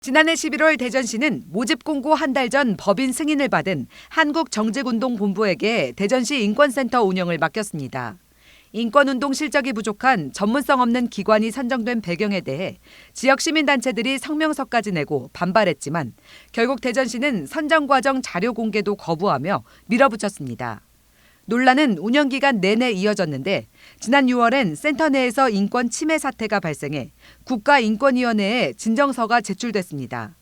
지난해 11월 대전시는 모집 공고 한 달 전 법인 승인을 받은 한국정책운동본부에게 대전시 인권센터 운영을 맡겼습니다. 인권운동 실적이 부족한 전문성 없는 기관이 선정된 배경에 대해 지역 시민단체들이 성명서까지 내고 반발했지만 결국 대전시는 선정 과정 자료 공개도 거부하며 밀어붙였습니다. 논란은 운영기간 내내 이어졌는데 지난 6월엔 센터 내에서 인권 침해 사태가 발생해 국가인권위원회에 진정서가 제출됐습니다.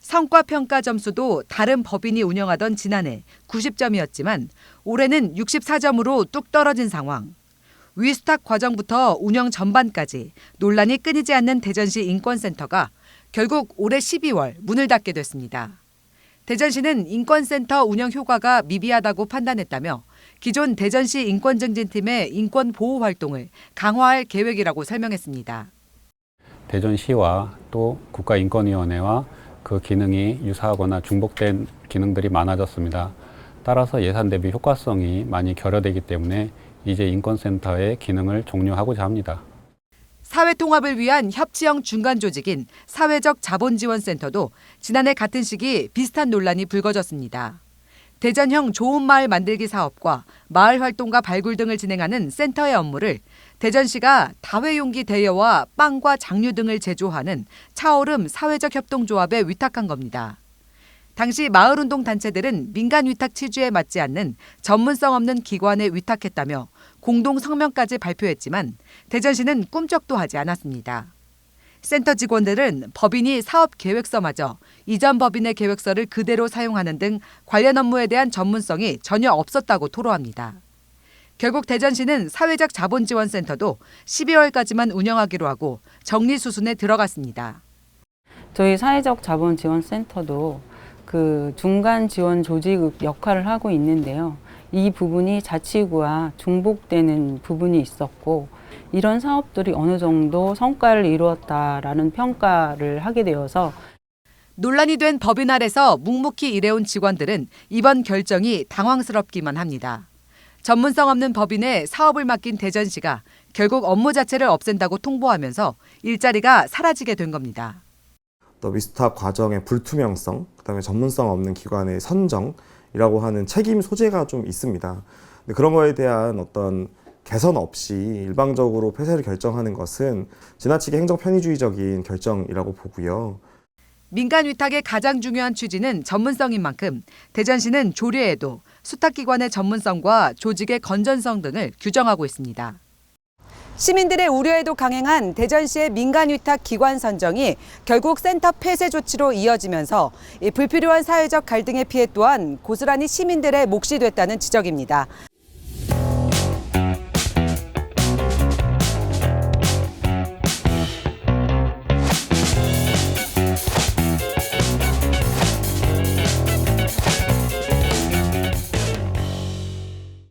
성과평가 점수도 다른 법인이 운영하던 지난해 90점이었지만 올해는 64점으로 뚝 떨어진 상황. 위스탁 과정부터 운영 전반까지 논란이 끊이지 않는 대전시 인권센터가 결국 올해 12월 문을 닫게 됐습니다. 대전시는 인권센터 운영 효과가 미비하다고 판단했다며 기존 대전시 인권증진팀의 인권 보호 활동을 강화할 계획이라고 설명했습니다. 대전시와 또 국가인권위원회와 그 기능이 유사하거나 중복된 기능들이 많아졌습니다. 따라서 예산 대비 효과성이 많이 결여되기 때문에 이제 인권센터의 기능을 종료하고자 합니다. 사회통합을 위한 협치형 중간 조직인 사회적 자본지원센터도 지난해 같은 시기 비슷한 논란이 불거졌습니다. 대전형 좋은 마을 만들기 사업과 마을 활동가 발굴 등을 진행하는 센터의 업무를 대전시가 다회용기 대여와 빵과 장류 등을 제조하는 차오름 사회적 협동조합에 위탁한 겁니다. 당시 마을운동 단체들은 민간 위탁 취지에 맞지 않는 전문성 없는 기관에 위탁했다며 공동 성명까지 발표했지만 대전시는 꿈쩍도 하지 않았습니다. 센터 직원들은 법인이 사업 계획서마저 이전 법인의 계획서를 그대로 사용하는 등 관련 업무에 대한 전문성이 전혀 없었다고 토로합니다. 결국 대전시는 사회적 자본지원센터도 12월까지만 운영하기로 하고 정리수순에 들어갔습니다. 저희 사회적 자본지원센터도 그 중간 지원 조직 역할을 하고 있는데요. 이 부분이 자치구와 중복되는 부분이 있었고 이런 사업들이 어느 정도 성과를 이루었다라는 평가를 하게 되어서 논란이 된 법인 아래서 묵묵히 일해온 직원들은 이번 결정이 당황스럽기만 합니다. 전문성 없는 법인에 사업을 맡긴 대전시가 결국 업무 자체를 없앤다고 통보하면서 일자리가 사라지게 된 겁니다. 또 위스탁 과정의 불투명성, 그다음에 전문성 없는 기관의 선정이라고 하는 책임 소재가 좀 있습니다. 근데 그런 거에 대한 어떤 개선 없이 일방적으로 폐쇄를 결정하는 것은 지나치게 행정 편의주의적인 결정이라고 보고요. 민간 위탁의 가장 중요한 취지는 전문성인 만큼 대전시는 조례에도 수탁기관의 전문성과 조직의 건전성 등을 규정하고 있습니다. 시민들의 우려에도 강행한 대전시의 민간 위탁 기관 선정이 결국 센터 폐쇄 조치로 이어지면서 불필요한 사회적 갈등의 피해 또한 고스란히 시민들의 몫이 됐다는 지적입니다.